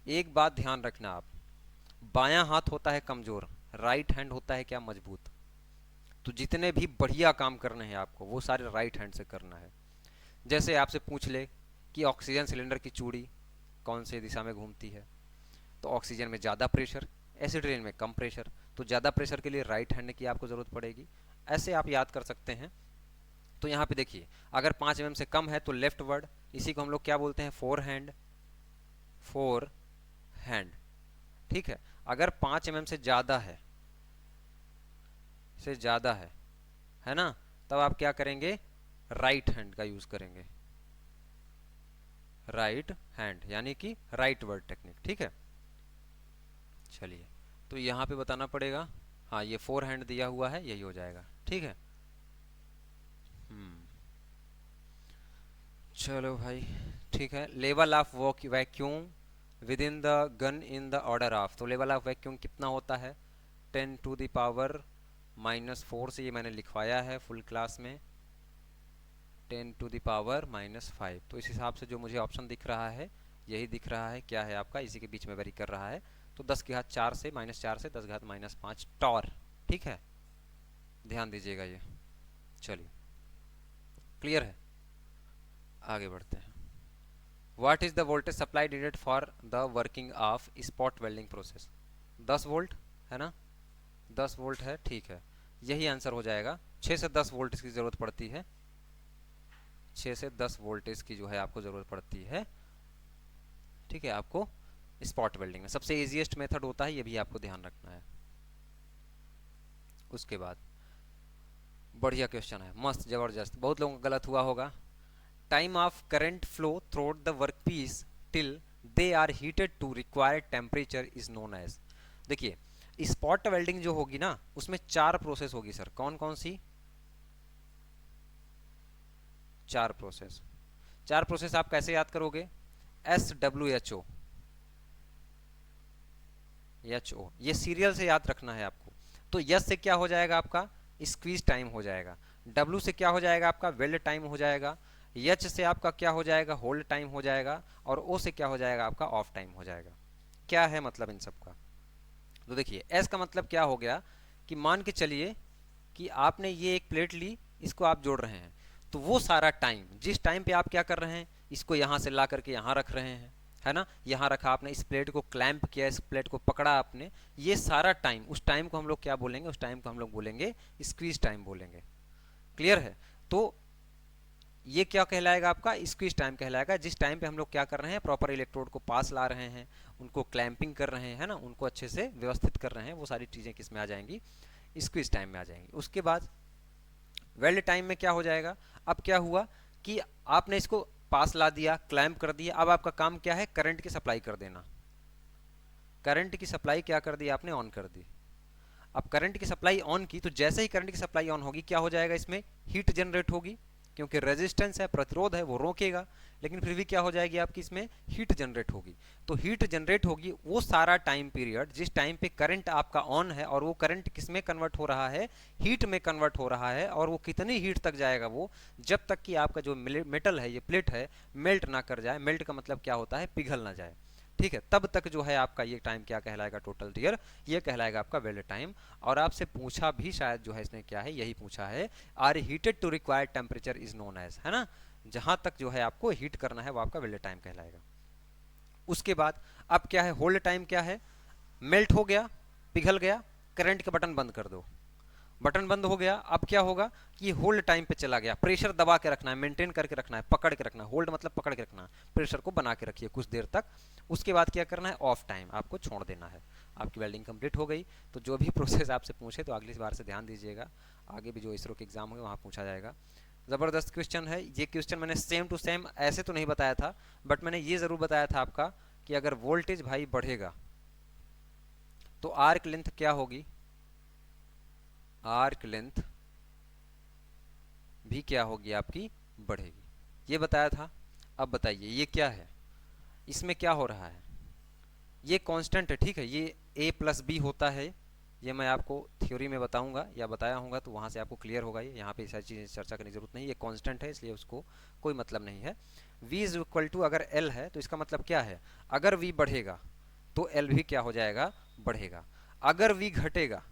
एक बात ध्यान रखना आप, बायां हाथ होता है कमजोर, राइट हैंड होता है क्या, मजबूत। तो जितने भी बढ़िया काम करने हैं आपको वो सारे राइट हैंड से करना है। जैसे आपसे पूछ ले कि ऑक्सीजन सिलेंडर की चूड़ी कौन से दिशा में घूमती है, तो ऑक्सीजन में ज़्यादा प्रेशर, एसिड रेन में कम प्रेशर, तो ज़्यादा प्रेशर के लिए राइट हैंड की आपको ज़रूरत पड़ेगी। ऐसे आप याद कर सकते हैं। तो यहाँ पे देखिए, अगर 5 mm से कम है तो लेफ्ट वर्ड, इसी को हम लोग क्या बोलते हैं, फोर हैंड, फोर हैंड, ठीक है। अगर 5 mm से ज़्यादा है, से ज़्यादा है ना, तब आप क्या करेंगे, राइट हैंड का यूज करेंगे, राइट हैंड यानी कि राइट वर्ड टेक्निक, ठीक है। चलिए, तो यहाँ पे बताना पड़ेगा, हाँ ये फोर हैंड दिया हुआ है, यही हो जाएगा, ठीक है। हम्म, चलो भाई, ठीक है। Level of vacuum with in the gun in the order of, तो लेवल ऑफ वैक्यूम कितना होता है, 10⁻⁻⁴ से, ये मैंने लिखवाया है फुल क्लास में, 10⁻⁻⁵। तो इस हिसाब से जो मुझे ऑप्शन दिख रहा है यही दिख रहा है, क्या है आपका, इसी के बीच में वेरी कर रहा है। तो 10⁻⁴ से -4 से 10⁻⁻5 टॉर, ठीक है, ध्यान दीजिएगा ये। चलिए, क्लियर है, आगे बढ़ते हैं। What is the voltage supply needed for the working of spot welding process, 10 volt है ना, 10 वोल्ट है, ठीक है, यही आंसर हो जाएगा। 6 से 10 वोल्ट की जरूरत पड़ती है, 6 से 10 वोल्टेज की जो है आपको ज़रूरत पड़ती है, ठीक है, आपको स्पॉट वेल्डिंग में। सबसे इजीएस्ट मेथड होता है, ये भी आपको ध्यान रखना है। उसके बाद बढ़िया क्वेश्चन है, मस्त ज़बरदस्त, बहुत लोगों का गलत हुआ होगा। Time of current flow through the work piece till they are heated to required temperature is known as. देखिए, स्पॉट वेल्डिंग जो होगी ना, उसमें 4 प्रोसेस होगी सर, कौन कौन सी, 4 प्रोसेस। 4 प्रोसेस आप कैसे याद करोगे, SWHO, ये सीरियल से याद रखना है आपको। तो यस से क्या हो जाएगा आपका, स्क्वीज टाइम हो जाएगा। डब्ल्यू से क्या हो जाएगा आपका, वेल्ड टाइम हो जाएगा। एच से आपका क्या हो जाएगा, होल्ड टाइम हो जाएगा। और ओ से क्या हो जाएगा आपका, ऑफ टाइम हो जाएगा। क्या है मतलब इन सब का, तो देखिए एस का मतलब क्या हो गया कि मान के चलिए कि आपने ये एक प्लेट ली, इसको आप जोड़ रहे हैं, तो वो सारा टाइम, जिस टाइम पे आप क्या कर रहे हैं, इसको यहाँ से ला करके यहाँ रख रहे हैं, है ना, यहाँ रखा आपने, इस प्लेट को क्लैंप किया, इस प्लेट को पकड़ा आपने, ये सारा टाइम, उस टाइम को हम लोग क्या बोलेंगे, उस टाइम को हम लोग बोलेंगे स्क्वीज टाइम बोलेंगे। क्लियर है, तो ये क्या कहलाएगा आपका, स्क्वीज टाइम कहलाएगा, जिस टाइम पे हम लोग क्या कर रहे हैं, प्रॉपर इलेक्ट्रोड को पास ला रहे हैं, उनको क्लैंपिंग कर रहे हैं, है ना, उनको अच्छे से व्यवस्थित कर रहे हैं, वो सारी चीज़ें किस में आ जाएंगी, स्क्वीज टाइम में आ जाएंगी। उसके बाद वेल्ड टाइम में क्या हो जाएगा, अब क्या हुआ कि आपने इसको पास ला दिया, क्लैंप कर दिया, अब आपका काम क्या है, करंट की सप्लाई कर देना। करंट की सप्लाई क्या कर दी आपने, ऑन कर दी। अब करंट की सप्लाई ऑन की, तो जैसे ही करंट की सप्लाई ऑन होगी, क्या हो जाएगा, इसमें हीट जनरेट होगी, क्योंकि रेजिस्टेंस है, प्रतिरोध है, वो रोकेगा, लेकिन फिर भी क्या हो जाएगी आपकी, इसमें हीट जनरेट होगी। तो हीट जनरेट होगी, वो सारा टाइम पीरियड जिस टाइम पे करंट आपका ऑन है, और वो करंट किस में कन्वर्ट हो रहा है, हीट में कन्वर्ट हो रहा है। और वो कितनी हीट तक जाएगा, वो जब तक कि आपका जो मेटल है, ये प्लेट है, मेल्ट ना कर जाए। मेल्ट का मतलब क्या होता है, पिघल ना जाए, ठीक है, तब तक जो है आपका ये टाइम क्या कहलाएगा, टोटल डियर, ये कहलाएगा आपका वेल्ड टाइम। और आपसे पूछा भी शायद जो है इसने क्या है, यही पूछा है, are heated to required temperature is known as, है ना, जहां तक जो है आपको हीट करना है वो आपका वेल्ड टाइम कहलाएगा। उसके बाद अब क्या है, होल्ड टाइम क्या है, मेल्ट हो गया, पिघल गया, करंट का बटन बंद कर दो, बटन बंद हो गया, अब क्या होगा कि होल्ड टाइम पे चला गया। प्रेशर दबा के रखना है, मेंटेन करके रखना है, पकड़ के रखना है, होल्ड मतलब पकड़ के रखना, प्रेशर को बना के रखिए कुछ देर तक। उसके बाद क्या करना है, ऑफ टाइम आपको छोड़ देना है। आपकी वेल्डिंग कंप्लीट हो गई। तो जो भी प्रोसेस आपसे पूछे तो अगली बार से ध्यान दीजिएगा, आगे भी जो इसरो के एग्जाम होंगे वहाँ पूछा जाएगा। ज़बरदस्त क्वेश्चन है ये क्वेश्चन, मैंने सेम टू सेम ऐसे तो नहीं बताया था, बट मैंने ये ज़रूर बताया था आपका कि अगर वोल्टेज भाई बढ़ेगा तो आर्क लेंथ क्या होगी, आर्क लेंथ भी क्या होगी आपकी, बढ़ेगी, ये बताया था। अब बताइए ये क्या है, इसमें क्या हो रहा है, ये कांस्टेंट है, ठीक है, ये a प्लस बी होता है, ये मैं आपको थ्योरी में बताऊंगा या बताया हूँगा, तो वहाँ से आपको क्लियर होगा। ये यहाँ पे सारी चीज़ें चर्चा करने की जरूरत नहीं, ये कांस्टेंट है, इसलिए उसको कोई मतलब नहीं है। v इज इक्वल टू, अगर l है तो इसका मतलब क्या है, अगर v बढ़ेगा तो l भी क्या हो जाएगा, बढ़ेगा। अगर v घटेगा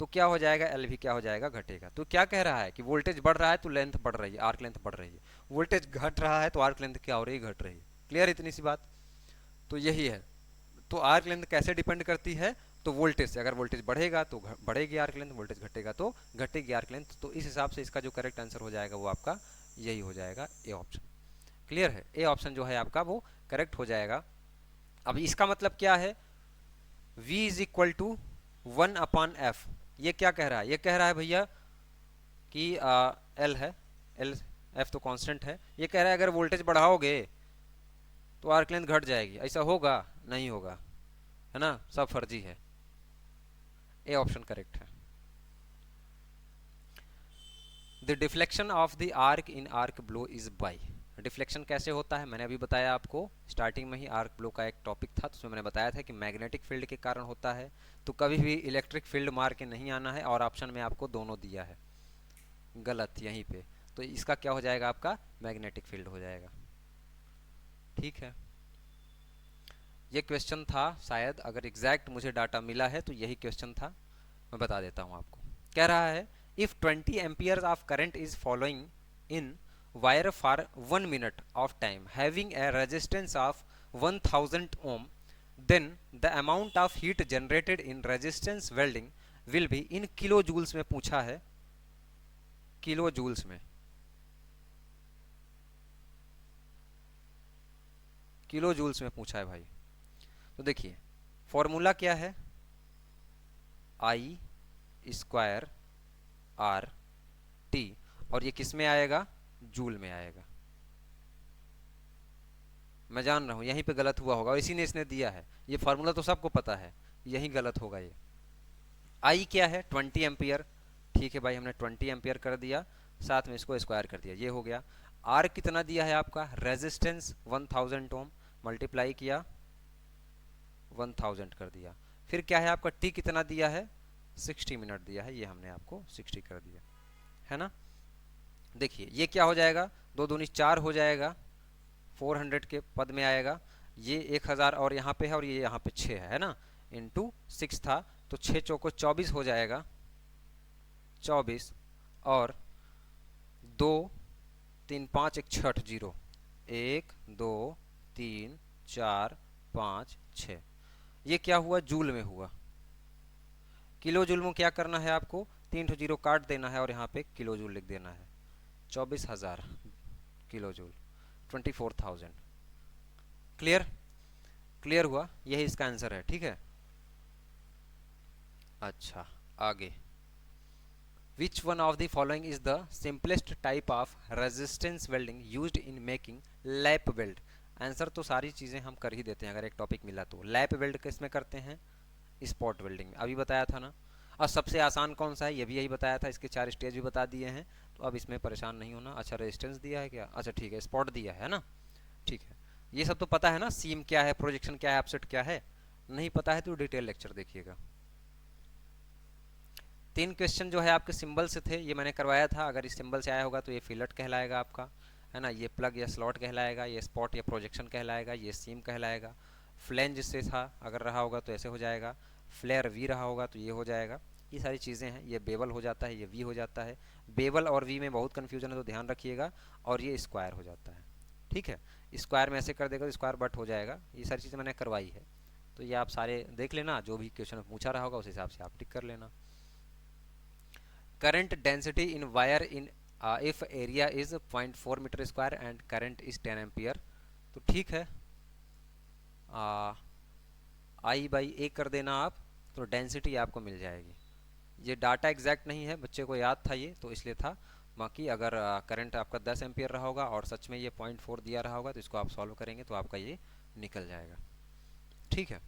तो क्या हो जाएगा, एल भी क्या हो जाएगा, घटेगा। तो क्या कह रहा है कि वोल्टेज बढ़ रहा है तो लेंथ बढ़ रही है, आर्क लेंथ बढ़ रही है, वोल्टेज घट रहा है तो आर्क लेंथ क्या हो रही है, घट रही है। क्लियर, इतनी सी बात, तो यही है। तो आर्क लेंथ कैसे डिपेंड करती है, तो वोल्टेज से, अगर वोल्टेज बढ़ेगा तो बढ़ेगी आर्क लेंथ, वोल्टेज घटेगा तो घटेगी आर्क लेंथ। तो इस हिसाब से इसका जो करेक्ट आंसर हो जाएगा वो आपका यही हो जाएगा, ए ऑप्शन। क्लियर है, ए ऑप्शन जो है आपका वो करेक्ट हो जाएगा। अब इसका मतलब क्या है, v is equal to 1/f, ये क्या कह रहा है, ये कह रहा है भैया कि एल है, एल एफ तो कांस्टेंट है। ये कह रहा है अगर वोल्टेज बढ़ाओगे तो आर्क लेंथ घट जाएगी, ऐसा होगा? नहीं होगा, है ना, सब फर्जी है। ए ऑप्शन करेक्ट है। The deflection of the arc in arc blow is by. Deflection कैसे होता है मैंने अभी बताया आपको, स्टार्टिंग में ही आर्क ब्लो का एक टॉपिक था, तो उसमें मैंने बताया था कि मैग्नेटिक फील्ड के कारण होता है। तो कभी भी इलेक्ट्रिक फील्ड मार के नहीं आना है, और ऑप्शन में आपको दोनों दिया है, गलत यहीं पे। तो इसका क्या हो जाएगा, आपका मैग्नेटिक फील्ड हो जाएगा। ठीक है, ये क्वेश्चन था शायद, अगर एग्जैक्ट मुझे डाटा मिला है तो यही क्वेश्चन था, मैं बता देता हूँ आपको। कह रहा है if 20 ampere of current is following in wire for 1 minute of time having a resistance of 1000 ohm, then the amount of heat generated in resistance welding will be in kilojoules में पूछा है, किलो जूल्स में, किलो जूल्स में पूछा है भाई। तो देखिए फॉर्मूला क्या है, आई स्क्वायर आर टी, और ये किस में आएगा, जूल में आएगा। मैं जान रहा हूं यहीं पे गलत हुआ होगा और इसी ने इसने दिया है, ये फार्मूला तो सबको पता है, यही गलत होगा ये। आई क्या है, 20 एम्पियर, ठीक है भाई, हमने 20 एम्पियर कर दिया, साथ में इसको स्क्वायर कर दिया, ये हो गया। आर कितना दिया है आपका, रेजिस्टेंस 1000 ओम, मल्टीप्लाई किया 1000 कर दिया। फिर क्या है आपका, टी कितना दिया है, 60 मिनट दिया है, ये हमने आपको 60 कर दिया, है ना। देखिए ये क्या हो जाएगा, 2 दूनी 4 हो जाएगा, 400 के पद में आएगा, ये 1000 और यहाँ पे है, और ये यहाँ पे 6 है ना, इंटू 6 था, तो 6 चौको 24 हो जाएगा, 24, और 2 3 5 1 छठ 0, 1 2 3 4 5 6, ये क्या हुआ, जूल में हुआ। किलो जूल में क्या करना है आपको, 3 जीरो काट देना है और यहाँ पे किलो जूल लिख देना है, 24,000 किलो जूल, 24,000। क्लियर, क्लियर हुआ, यही इसका आंसर है, ठीक है। अच्छा आगे, which one of the following is the simplest type of resistance welding used in making lap weld. Answer तो सारी चीज़ें हम कर ही देते हैं अगर एक टॉपिक मिला तो। लैप वेल्ड किस में करते हैं, स्पॉट वेल्डिंग में, अभी बताया था ना। और सबसे आसान कौन सा है, ये भी यही बताया था, इसके 4 स्टेज भी बता दिए हैं, तो अब इसमें परेशान नहीं होना। अच्छा रेजिस्टेंस दिया है क्या, अच्छा ठीक है, स्पॉट दिया है ना, ठीक है, ये सब तो पता है ना, सीम क्या है, प्रोजेक्शन क्या है, अपसेट क्या है, नहीं पता है तो डिटेल लेक्चर देखिएगा। 3 क्वेश्चन जो है आपके सिंबल से थे, ये मैंने करवाया था, अगर इस सिंबल से आया होगा तो ये फिलट कहलाएगा आपका, है ना, ये प्लग या स्लॉट कहलाएगा, ये स्पॉट या प्रोजेक्शन कहलाएगा, ये सीम कहलाएगा। फ्लेंज से था अगर रहा होगा तो ऐसे हो जाएगा, फ्लेयर वी रहा होगा तो ये हो जाएगा, ये सारी चीज़ें हैं। ये बेवल हो जाता है, ये वी हो जाता है, बेवल और वी में बहुत कन्फ्यूजन है तो ध्यान रखिएगा। और ये स्क्वायर हो जाता है, ठीक है, स्क्वायर में ऐसे कर देगा तो स्क्वायर बट हो जाएगा। ये सारी चीज़ें मैंने करवाई है, तो ये आप सारे देख लेना, जो भी क्वेश्चन पूछा रहा होगा उस हिसाब से आप टिक कर लेना। current density in wire in if area is 0.4 metre square and current is 10 ampere, तो ठीक है, आई बाई ए कर देना आप, तो डेंसिटी आपको मिल जाएगी। ये डाटा एग्जैक्ट नहीं है, बच्चे को याद था ये तो इसलिए था, बाकी अगर करंट आपका 10 एम्पियर रहा होगा और सच में ये 0.4 दिया रहा होगा तो इसको आप सॉल्व करेंगे तो आपका ये निकल जाएगा, ठीक है।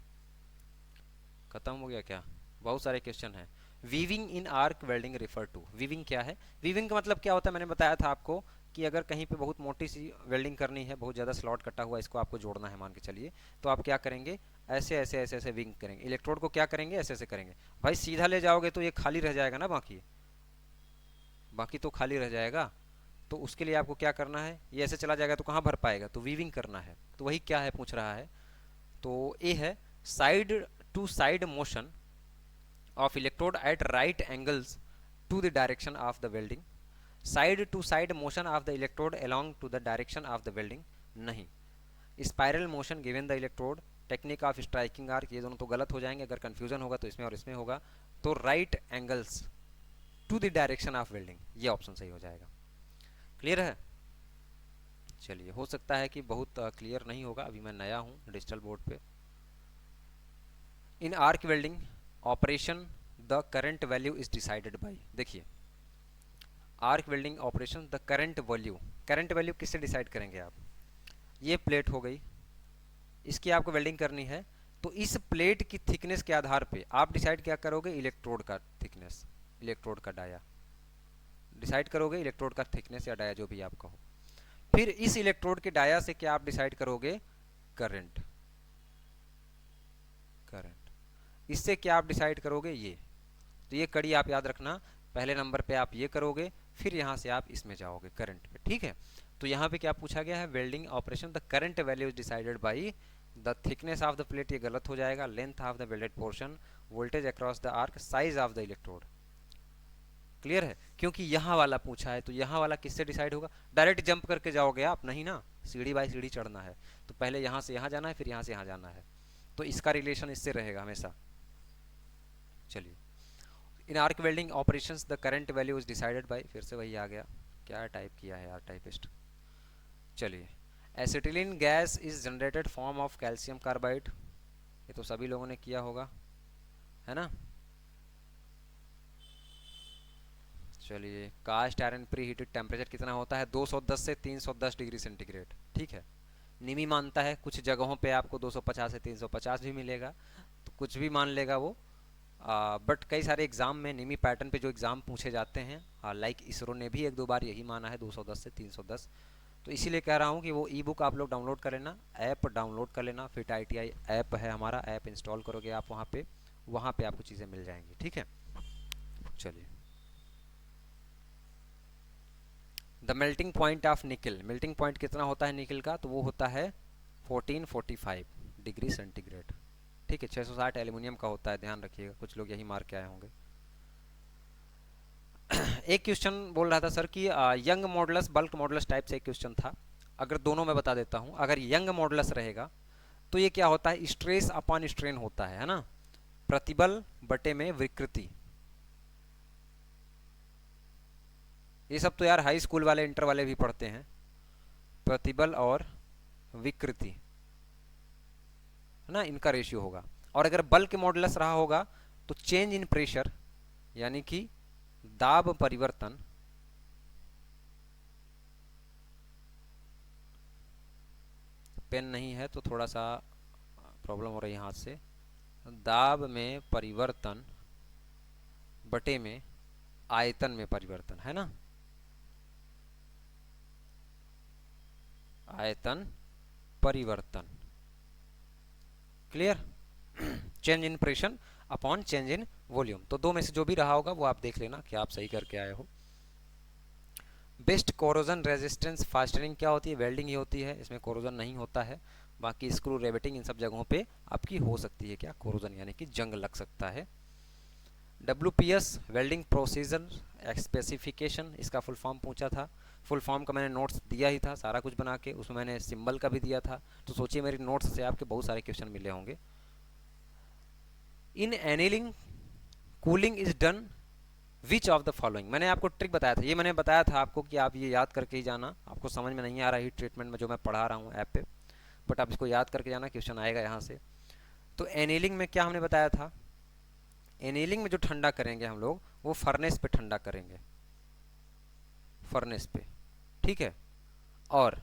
खत्म हो गया क्या, बहुत सारे क्वेश्चन हैं। Weaving in arc welding refer to, weaving क्या है, वीविंग का मतलब क्या होता है, मैंने बताया था आपको कि अगर कहीं पे बहुत मोटी सी वेल्डिंग करनी है, बहुत ज़्यादा स्लॉट कटा हुआ, इसको आपको जोड़ना है मान के चलिए, तो आप क्या करेंगे, ऐसे ऐसे ऐसे ऐसे विंग करेंगे, इलेक्ट्रोड को क्या करेंगे, ऐसे ऐसे करेंगे। भाई सीधा ले जाओगे तो ये खाली रह जाएगा ना, बाकी बाकी तो खाली रह जाएगा, तो उसके लिए आपको क्या करना है, ये ऐसे चला जाएगा तो कहाँ भर पाएगा, तो वीविंग करना है। तो वही क्या है पूछ रहा है, तो ए है side to side motion of electrode at right angles to the direction of the welding, side to side motion of the electrode along to the direction of the welding, नहीं, spiral motion given the electrode, technique of striking arc, ये दोनों तो गलत हो जाएंगे, अगर कंफ्यूजन होगा तो इसमें और इसमें होगा, तो right angles to the direction of welding, ये ऑप्शन सही हो जाएगा। क्लियर है, चलिए, हो सकता है कि बहुत क्लियर नहीं होगा, अभी मैं नया हूँ डिजिटल बोर्ड पे। In arc welding operation the current value is decided by, देखिए arc welding operation the current value किससे डिसाइड करेंगे आप? ये प्लेट हो गई, इसकी आपको वेल्डिंग करनी है, तो इस प्लेट की थिकनेस के आधार पे आप डिसाइड क्या करोगे? इलेक्ट्रोड का थिकनेस, इलेक्ट्रोड का डाया डिसाइड करोगे, इलेक्ट्रोड का थिकनेस या डाया जो भी आपका हो। फिर इस इलेक्ट्रोड के डाया से क्या आप डिसाइड करोगे? करंट। करंट इससे क्या आप डिसाइड करोगे? ये। तो ये कड़ी आप याद रखना, पहले नंबर पे आप ये करोगे, फिर यहां से आप इसमें जाओगे करंट पे, ठीक है। तो यहाँ पे क्या पूछा गया है? Welding operation the current value is decided by the thickness of the plate, ये गलत हो जाएगा, length of the welded portion, voltage across the arc, size of the electrode. Clear है? क्योंकि यहाँ वाला पूछा है, तो यहाँ वाला किससे डिसाइड होगा? डायरेक्ट जंप करके जाओगे आप नहीं ना, सीढ़ी बाई सीढ़ी चढ़ना है, तो पहले यहाँ से यहाँ जाना है, फिर यहाँ से यहाँ जाना है, तो इसका रिलेशन इससे रहेगा हमेशा। चलिए, in arc welding operations the current value is decided by, फिर से वही आ गया, क्या टाइप किया है यार टाइपिस्ट। चलिए, acetylene gas is generated form of calcium carbide, ये तो सभी लोगों ने किया होगा, है ना। चलिए, cast iron preheated temperature कितना होता है? 210 से 310 डिग्री सेंटीग्रेड, ठीक है। निमी मानता है, कुछ जगहों पे आपको 250 से 350 भी मिलेगा, तो कुछ भी मान लेगा वो, बट कई सारे एग्जाम में निमी पैटर्न पे जो एग्जाम पूछे जाते हैं, लाइक इसरो ने भी एक दो बार यही माना है 210 से 310। तो इसीलिए कह रहा हूँ कि वो ई बुक आप लोग डाउनलोड कर लेना, ऐप डाउनलोड कर लेना, फिट ITI ऐप है हमारा, ऐप इंस्टॉल करोगे आप वहाँ पे आपको चीज़ें मिल जाएंगी, ठीक है। चलिए, द मेल्टिंग पॉइंट ऑफ निकल, मेल्टिंग पॉइंट कितना होता है निकल का? तो वो होता है 1445 डिग्री सेंटीग्रेड, ठीक है। 660 एल्यूमिनियम का होता है, ध्यान रखिएगा, कुछ लोग यही मार के आए होंगे। एक क्वेश्चन बोल रहा था सर कि young modulus bulk modulus type से एक क्वेश्चन था, अगर दोनों में बता देता हूं। अगर यंग मॉडुलस रहेगा तो ये क्या होता है? स्ट्रेस अपॉन स्ट्रेन होता है ना, प्रतिबल बटे में विकृति। ये सब तो यार हाई स्कूल वाले इंटर वाले भी पढ़ते हैं, प्रतिबल और विकृति, है ना, इनका रेशियो होगा। और अगर बल्क मॉडुलस रहा होगा तो चेंज इन प्रेशर, यानी कि दाब परिवर्तन, पेन नहीं है तो थोड़ा सा प्रॉब्लम हो रही है हाथ से, दाब में परिवर्तन बटे में आयतन में परिवर्तन, है ना, आयतन परिवर्तन। Clear? Change in pressure upon change in volume, तो दो में से जो भी रहा होगा वो आप देख लेना कि आप सही करके आए हो। बेस्ट कोरोजन रेजिस्टेंस फास्टनिंग क्या होती है? वेल्डिंग ही होती है, इसमें कोरोजन नहीं होता है। बाकी स्क्रू रेवेटिंग इन सब जगहों पे आपकी हो सकती है क्या? कोरोजन, यानी कि जंग लग सकता है। WPS वेल्डिंग प्रोसीजर स्पेसिफिकेशन, इसका फुल फॉर्म पूछा था, फुल फॉर्म का मैंने नोट्स दिया ही था सारा कुछ बना के, उसमें मैंने सिंबल का भी दिया था, तो सोचिए मेरी नोट्स से आपके बहुत सारे क्वेश्चन मिले होंगे। In annealing cooling is done which of the following, मैंने आपको ट्रिक बताया था, ये मैंने बताया था आपको कि आप ये याद करके ही जाना, आपको समझ में नहीं आ रहा है ट्रीटमेंट में जो मैं पढ़ा रहा हूँ ऐप पे, बट आप इसको याद करके जाना, क्वेश्चन आएगा यहाँ से। तो एनिलिंग में क्या हमने बताया था? एनिलिंग में जो ठंडा करेंगे हम लोग वो फर्नेस पे ठंडा करेंगे, फर्नेस पे, ठीक है। और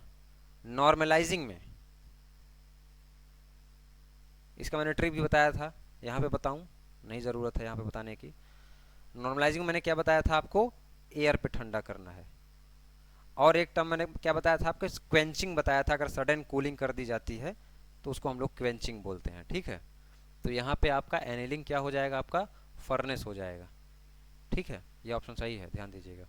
नॉर्मलाइजिंग में, इसका मैंने ट्रिक भी बताया था, यहाँ पे बताऊँ? नहीं ज़रूरत है यहाँ पे बताने की। नॉर्मलाइजिंग मैंने क्या बताया था आपको? एयर पे ठंडा करना है। और एक टर्म मैंने क्या बताया था आपको? क्वेंचिंग बताया था, अगर सडन कूलिंग कर दी जाती है तो उसको हम लोग क्वेंचिंग बोलते हैं, ठीक है। तो यहाँ पे आपका एनिलिंग क्या हो जाएगा? आपका फर्नेस हो जाएगा, ठीक है। ये ऑप्शन सही है, ध्यान दीजिएगा।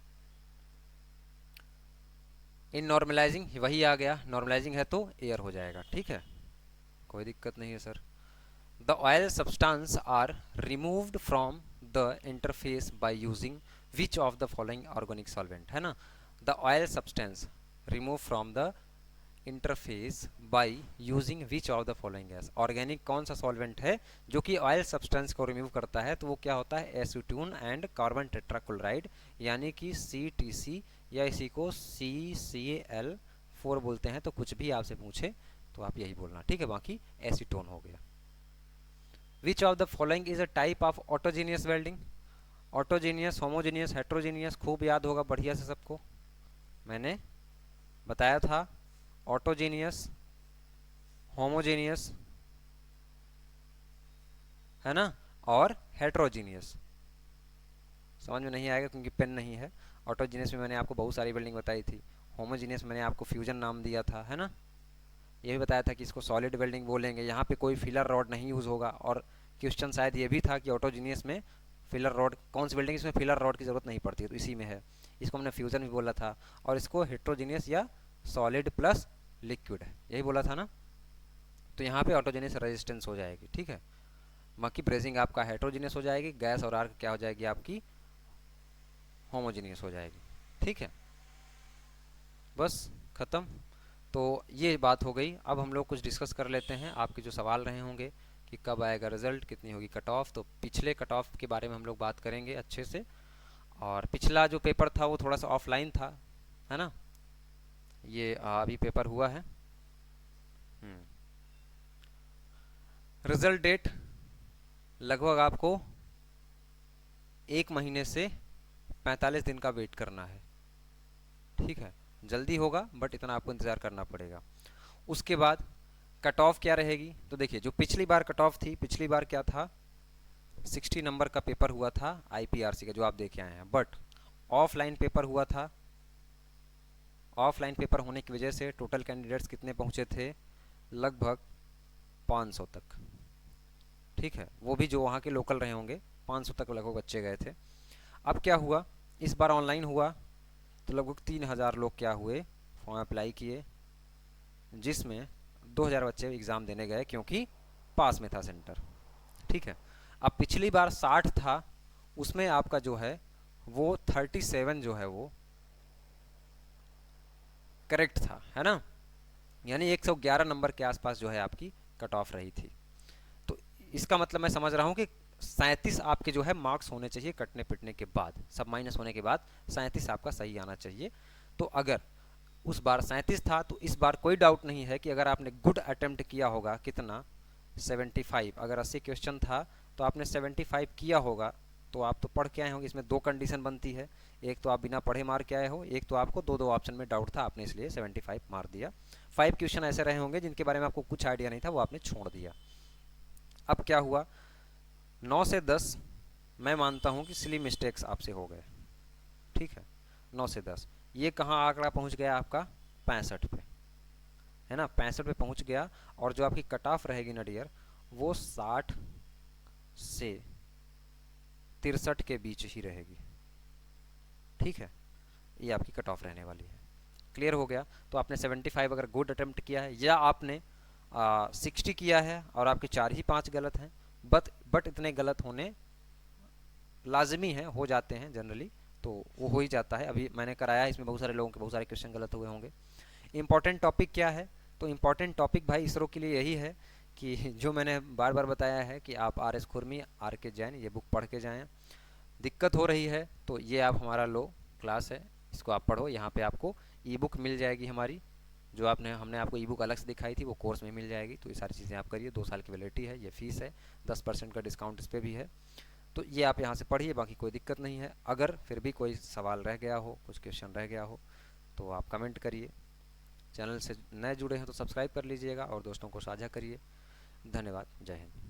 इन नॉर्मलाइजिंग वही आ गया, नॉर्मलाइजिंग है तो एयर हो जाएगा, ठीक है, कोई दिक्कत नहीं है sir. The oil substance are removed from the interface by using which of the following organic solvent, है ना। The oil substance remove from the interface by using which of the following gas, organic कौन सा सॉल्वेंट है जो कि ऑयल सब्सटेंस को रिमूव करता है? तो वो क्या होता है? एसीटोन एंड कार्बन टेट्राक्लोराइड, यानी कि CTC, या इसी को CCl4 बोलते हैं। तो कुछ भी आपसे पूछे तो आप यही बोलना, ठीक है, बाकी एसीटोन हो गया। विच of the following is a type of autogenous welding, autogenous, homogeneous, heterogeneous खूब याद होगा बढ़िया से सबको। मैंने बताया था ऑटोजीनियस, होमोजीनियस, है ना, और हेट्रोजीनियस। समझ में नहीं आएगा क्योंकि पेन नहीं है। ऑटोजीनियस में मैंने आपको बहुत सारी बिल्डिंग बताई थी। होमोजीनियस मैंने आपको फ्यूजन नाम दिया था, है ना। ये भी बताया था कि इसको सॉलिड वेल्डिंग बोलेंगे, यहाँ पे कोई फिलर रॉड नहीं यूज़ होगा। और क्वेश्चन शायद ये भी था कि ऑटोजीनियस में फिलर रॉड, कौन सी बिल्डिंग इसमें फिलर रॉड की ज़रूरत नहीं पड़ती है, तो इसी में है। इसको हमने फ्यूजन भी बोला था। और इसको हेट्रोजीनियस या सॉलिड प्लस लिक्विड है, यही बोला था ना। तो यहाँ पे ऑटोजीनियस रेजिस्टेंस हो जाएगी, ठीक है। बाकी ब्रेजिंग आपका हेट्रोजीनियस हो जाएगी, गैस और आर्क क्या हो जाएगी आपकी, होमोजीनियस हो जाएगी, ठीक है। बस ख़त्म। तो ये बात हो गई। अब हम लोग कुछ डिस्कस कर लेते हैं। आपके जो सवाल रहे होंगे कि कब आएगा रिजल्ट, कितनी होगी कट ऑफ, तो पिछले कट ऑफ के बारे में हम लोग बात करेंगे अच्छे से। और पिछला जो पेपर था वो थोड़ा सा ऑफलाइन था, है ना। ये अभी पेपर हुआ है। रिजल्ट डेट लगभग आपको 1 महीने से 45 दिन का वेट करना है, ठीक है। जल्दी होगा बट इतना आपको इंतज़ार करना पड़ेगा। उसके बाद कट ऑफ क्या रहेगी, तो देखिए जो पिछली बार कट ऑफ थी, पिछली बार क्या था, 60 नंबर का पेपर हुआ था आईपीआरसी का, जो आप देखे आए हैं। बट ऑफलाइन पेपर हुआ था। ऑफलाइन पेपर होने की वजह से टोटल कैंडिडेट्स कितने पहुंचे थे, लगभग 500 तक, ठीक है। वो भी जो वहाँ के लोकल रहे होंगे, 500 तक लगभग बच्चे गए थे। अब क्या हुआ, इस बार ऑनलाइन हुआ तो लगभग 3000 लोग क्या हुए, फॉर्म अप्लाई किए, जिसमें 2000 बच्चे एग्ज़ाम देने गए क्योंकि पास में था सेंटर, ठीक है। अब पिछली बार 60 था, उसमें आपका जो है वो 37 जो है वो करेक्ट था, है ना। यानी 111 नंबर के आसपास जो है आपकी कट ऑफ रही थी। तो इसका मतलब मैं समझ रहा हूँ कि 37 आपके जो है मार्क्स होने चाहिए कटने पिटने के बाद, सब माइनस होने के बाद 37 आपका सही आना चाहिए। तो अगर उस बार 37 था तो इस बार कोई डाउट नहीं है कि अगर आपने गुड अटेम्प्ट किया होगा, कितना, 75, अगर 80 क्वेश्चन था तो आपने 75 किया होगा, तो आप तो पढ़ के आए होंगे। इसमें दो कंडीशन बनती है, एक तो आप बिना पढ़े मार के आए हो, एक तो आपको दो दो ऑप्शन में डाउट था, आपने इसलिए 75 मार दिया। 5 क्वेश्चन ऐसे रहे होंगे जिनके बारे में आपको कुछ आइडिया नहीं था, वो आपने छोड़ दिया। अब क्या हुआ, 9 से 10 मैं मानता हूँ कि सिली मिस्टेक्स आपसे हो गए, ठीक है। 9 से 10 ये कहाँ आंकड़ा पहुँच गया आपका, 65 पे, है ना, 65 पे पहुँच गया। और जो आपकी कट ऑफ रहेगी ना डियर, वो 60 से 63 के बीच ही रहेगी, ठीक है। ये आपकी कट ऑफ रहने वाली है। क्लियर हो गया। तो आपने 75 अगर गुड अटेम्प्ट किया है, या आपने 60 किया है और आपके 4 ही 5 गलत हैं, बट इतने गलत होने लाजमी हैं, हो जाते हैं जनरली, तो वो हो ही जाता है। अभी मैंने कराया है, इसमें बहुत सारे लोगों के बहुत सारे क्वेश्चन गलत हुए होंगे। इंपॉर्टेंट टॉपिक क्या है, तो इंपॉर्टेंट टॉपिक भाई इसरो के लिए यही है कि जो मैंने बार बार बताया है कि आप आर एस खुरमी, आर के जैन ये बुक पढ़ के जाएँ। दिक्कत हो रही है तो ये आप हमारा लो क्लास है, इसको आप पढ़ो। यहाँ पे आपको ई बुक मिल जाएगी हमारी, जो हमने आपको ई बुक अलग से दिखाई थी, वो कोर्स में मिल जाएगी। तो ये सारी चीज़ें आप करिए। 2 साल की वैलिडिटी है, ये फीस है, 10% का डिस्काउंट इस पर भी है। तो ये आप यहाँ से पढ़िए, बाकी कोई दिक्कत नहीं है। अगर फिर भी कोई सवाल रह गया हो, कुछ क्वेश्चन रह गया हो, तो आप कमेंट करिए। चैनल से नए जुड़े हैं तो सब्सक्राइब कर लीजिएगा और दोस्तों को साझा करिए। धन्यवाद। जय हिंद।